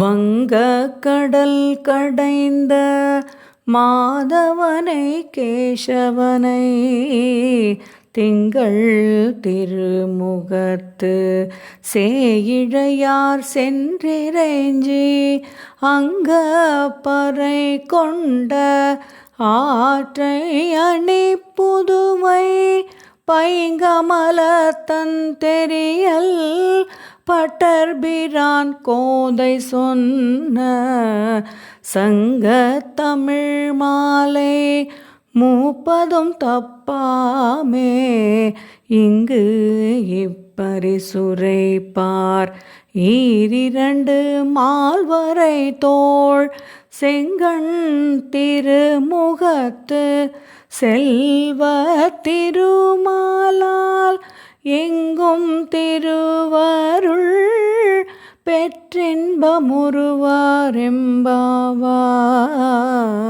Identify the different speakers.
Speaker 1: வங்கக் கடல் கடைந்த மாதவனை கேசவனை திங்கள் திருமுகத்து சேயிழையார் சென்றிறைஞ்சி அங்கப்பறை கொண்ட ஆற்றை அணி புதுமை பைங்கமலத்தன் தெரியல் பட்டர்பிரான் கோதை சொன்ன சங்கத் தமிழ் மாலை மூப்பதும் தப்பாமே. இங்கு இப்பரிசுரைப்பார் ஈரிரண்டு மால்வரை தோள் செங்கண் திருமுகத்து செல்வ திருமாலால் எங்கும் திருவருள் பெற்றின்பமுறுவார் எம்பாவாய்.